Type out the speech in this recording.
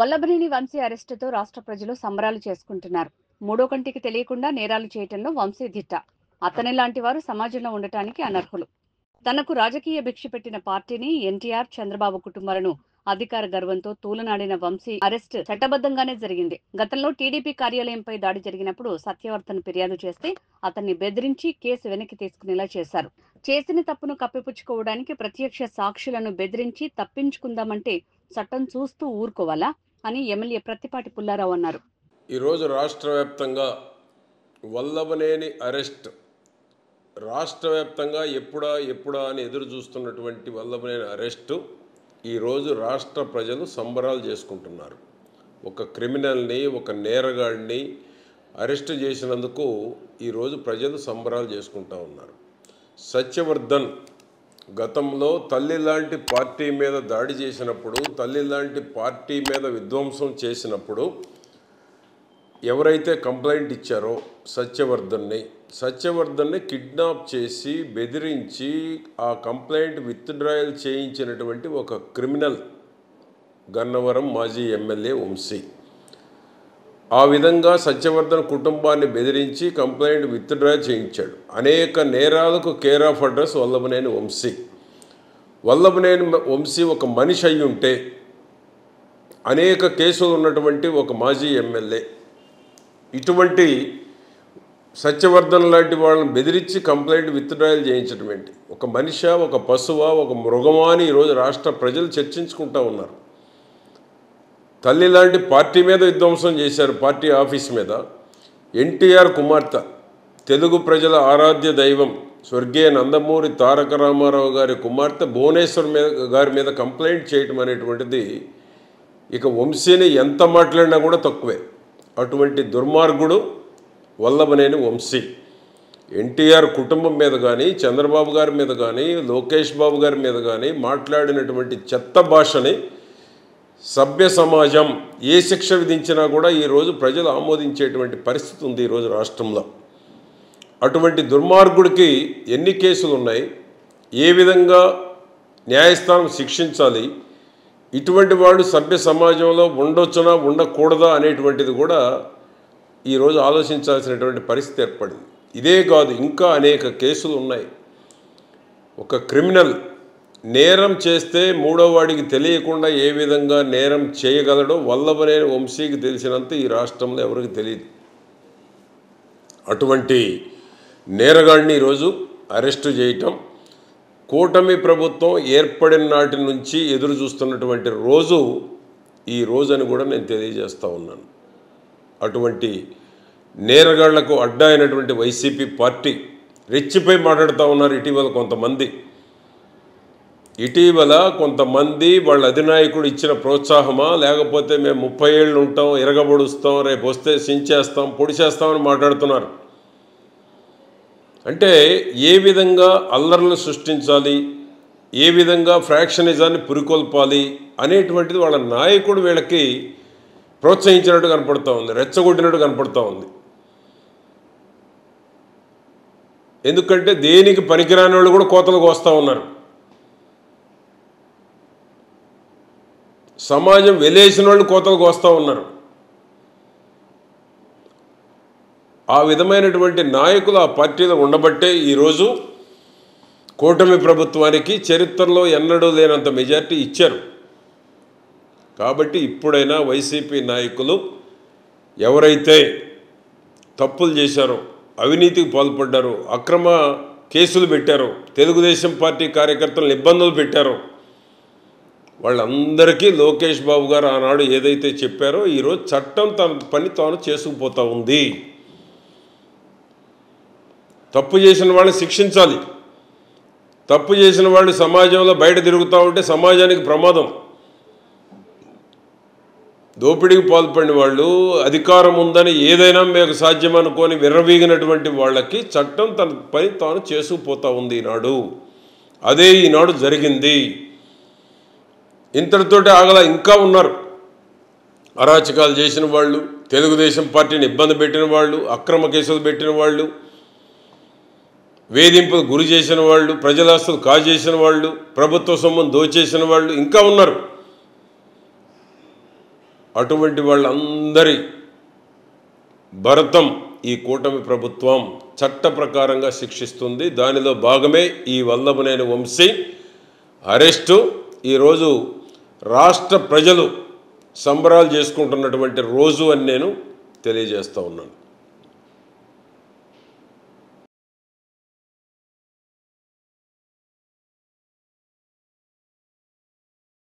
వల్లభనేని వంశీ అరెస్టుతో రాష్ట్ర ప్రజలు సంబరాలు చేసుకుంటున్నారు. మూడో కంటికి తెలియకుండా నేరాలు చేయటంలో వంశీ దిట్ట. అతని లాంటి వారు సమాజంలో ఉండటానికి అనర్హులు. తనకు రాజకీయ భిక్ష పెట్టిన పార్టీని, ఎన్టీఆర్, చంద్రబాబు కుటుంబాలను అధికార గర్వంతో తూలనాడిన వంశీ అరెస్ట్ చట్టబద్ధంగానే జరిగింది. గతంలో టీడీపీ కార్యాలయంపై దాడి జరిగినప్పుడు సత్యవర్ధన్ ఫిర్యాదు చేస్తే అతన్ని బెదిరించి కేసు వెనక్కి తీసుకునేలా చేశారు. చేసిన తప్పును కప్పిపుచ్చుకోవడానికి ప్రత్యక్ష సాక్షులను బెదిరించి తప్పించుకుందామంటే చట్టం చూస్తూ ఊరుకోవాలా అని ఎమ్మెల్యే ప్రత్తిపాటి పుల్లారావు అన్నారు. ఈరోజు రాష్ట్ర వ్యాప్తంగా వల్లభనేని అరెస్ట్ రాష్ట్ర వ్యాప్తంగా ఎప్పుడా అని ఎదురు చూస్తున్నటువంటి వల్లభనేని అరెస్టు ఈరోజు రాష్ట్ర ప్రజలు సంబరాలు చేసుకుంటున్నారు. ఒక క్రిమినల్ని, ఒక నేరగాడిని అరెస్ట్ చేసినందుకు ఈరోజు ప్రజలు సంబరాలు చేసుకుంటూ ఉన్నారు. సత్యవర్ధన్ గతంలో తల్లి లాంటి పార్టీ మీద దాడి చేసినప్పుడు, తల్లి లాంటి పార్టీ మీద విధ్వంసం చేసినప్పుడు ఎవరైతే కంప్లైంట్ ఇచ్చారో సత్యవర్ధన్ని కిడ్నాప్ చేసి బెదిరించి ఆ కంప్లైంట్ విత్డ్రాయల్ చేయించినటువంటి ఒక క్రిమినల్ గన్నవరం మాజీ ఎమ్మెల్యే వంశీ. ఆ విధంగా సత్యవర్ధన్ కుటుంబాన్ని బెదిరించి కంప్లైంట్ విత్డ్రా చేయించాడు. అనేక నేరాలకు care of address Vallabhaneni Vamsi. Vallabhaneni Vamsi ఒక మనిషి అయి ఉంటే అనేక కేసులు ఉన్నటువంటి ఒక మాజీ ఎమ్మెల్యే ఇటువంటి సత్యవర్ధన్ లాంటి వాళ్ళని బెదిరించి కంప్లైంట్ విత్డ్రాయల్ చేయించడం ఏంటి? ఒక మనిషా, ఒక పశువా, ఒక మృగమా అని ఈరోజు రాష్ట్ర ప్రజలు చర్చించుకుంటూ ఉన్నారు. తల్లి లాంటి పార్టీ మీద విధ్వంసం చేశారు, పార్టీ ఆఫీస్ మీద. ఎన్టీఆర్ కుమార్తె, తెలుగు ప్రజల ఆరాధ్య దైవం స్వర్గీయ నందమూరి తారక రామారావు గారి కుమార్తె భువనేశ్వర్ గారి మీద కంప్లైంట్ చేయటం అనేటువంటిది ఇక వంశీని ఎంత మాట్లాడినా కూడా తక్కువే. అటువంటి దుర్మార్గుడు వల్లభనేని వంశీ. ఎన్టీఆర్ కుటుంబం మీద కానీ, చంద్రబాబు గారి మీద కానీ, లోకేష్ బాబు గారి మీద కానీ మాట్లాడినటువంటి చెత్త భాషని సభ్య సమాజం ఏ శిక్ష విధించినా కూడా ఈరోజు ప్రజలు ఆమోదించేటువంటి పరిస్థితి ఉంది ఈరోజు రాష్ట్రంలో. అటువంటి దుర్మార్గుడికి ఎన్ని కేసులు ఉన్నాయి, ఏ విధంగా న్యాయస్థానం శిక్షించాలి, ఇటువంటి వాడు సభ్య సమాజంలో ఉండొచ్చునా ఉండకూడదా అనేటువంటిది కూడా ఈరోజు ఆలోచించాల్సినటువంటి పరిస్థితి ఏర్పడింది. ఇదే కాదు, ఇంకా అనేక కేసులు ఉన్నాయి. ఒక క్రిమినల్ నేరం చేస్తే మూడో వాడికి తెలియకుండా ఏ విధంగా నేరం చేయగలడో వల్లభనేని వంశీకి తెలిసినంత ఈ రాష్ట్రంలో ఎవరికి తెలియదు. అటువంటి నేరగాడిని ఈరోజు అరెస్టు చేయటం కూటమి ప్రభుత్వం ఏర్పడిన నాటి నుంచి ఎదురు చూస్తున్నటువంటి రోజు ఈ రోజని కూడా నేను తెలియజేస్తూ ఉన్నాను. అటువంటి నేరగాళ్లకు అడ్డా అయినటువంటి వైసీపీ పార్టీ రెచ్చిపోయి మాట్లాడుతూ ఉన్నారు. ఇటీవల కొంతమంది వాళ్ళ అధినాయకుడు ఇచ్చిన ప్రోత్సాహమా, లేకపోతే మేము 30 ఏళ్ళు ఉంటాం, ఎరగబడుస్తాం, రేపు వస్తే సించేస్తాం, పొడిచేస్తామని మాట్లాడుతున్నారు. అంటే ఏ విధంగా అల్లర్లు సృష్టించాలి, ఏ విధంగా ఫ్రాక్షనిజాన్ని పురికొల్పాలి అనేటువంటిది వాళ్ళ నాయకుడు వీళ్ళకి ప్రోత్సహించినట్టు కనపడుతూ ఉంది, రెచ్చగొట్టినట్టు కనపడుతూ ఉంది. ఎందుకంటే దేనికి పనికిరాని వాళ్ళు కూడా కోతలకు వస్తూ ఉన్నారు. సమాజం వెలేసిన వాళ్ళు కోతలకు వస్తూ ఉన్నారు. ఆ విధమైనటువంటి నాయకులు ఆ పార్టీలో ఉండబట్టే ఈరోజు కూటమి ప్రభుత్వానికి చరిత్రలో ఎన్నడూ లేనంత మెజార్టీ ఇచ్చారు. కాబట్టి ఇప్పుడైనా వైసీపీ నాయకులు ఎవరైతే తప్పులు చేశారో, అవినీతికి పాల్పడ్డారో, అక్రమ కేసులు పెట్టారో, తెలుగుదేశం పార్టీ కార్యకర్తలను ఇబ్బందులు పెట్టారో వాళ్ళందరికీ లోకేష్ బాబు గారు ఆనాడు ఏదైతే చెప్పారో ఈరోజు చట్టం తన పని తాను చేసుకుపోతూ ఉంది. తప్పు చేసిన వాళ్ళని శిక్షించాలి. తప్పు చేసిన వాళ్ళు సమాజంలో బయట తిరుగుతూ ఉంటే సమాజానికి ప్రమాదం. దోపిడీకి పాల్పడిన వాళ్ళు, అధికారం ఉందని ఏదైనా మీకు సాధ్యం అనుకొని విర్రవీగినటువంటి వాళ్ళకి చట్టం తన పని తాను చేసుకుపోతూ ఉంది ఈనాడు. అదే ఈనాడు జరిగింది. ఇంతటితోటి ఆగల ఇంకా ఉన్నారు. అరాచకాలు చేసిన వాళ్ళు, తెలుగుదేశం పార్టీని ఇబ్బంది పెట్టిన వాళ్ళు, అక్రమ కేసులు పెట్టిన వాళ్ళు, వేధింపులు గురి చేసిన వాళ్ళు, ప్రజలాస్తులు కాజేసిన వాళ్ళు, ప్రభుత్వ సొమ్మును దోచేసిన వాళ్ళు ఇంకా ఉన్నారు. అటువంటి వాళ్ళందరి భరతం ఈ కూటమి ప్రభుత్వం చట్ట ప్రకారంగా శిక్షిస్తుంది. దానిలో భాగమే ఈ వల్లభనేని వంశీ అరెస్టు. ఈరోజు రాష్ట్ర ప్రజలు సంబరాలు చేసుకుంటున్నటువంటి రోజు అని నేను తెలియజేస్తూ ఉన్నాను.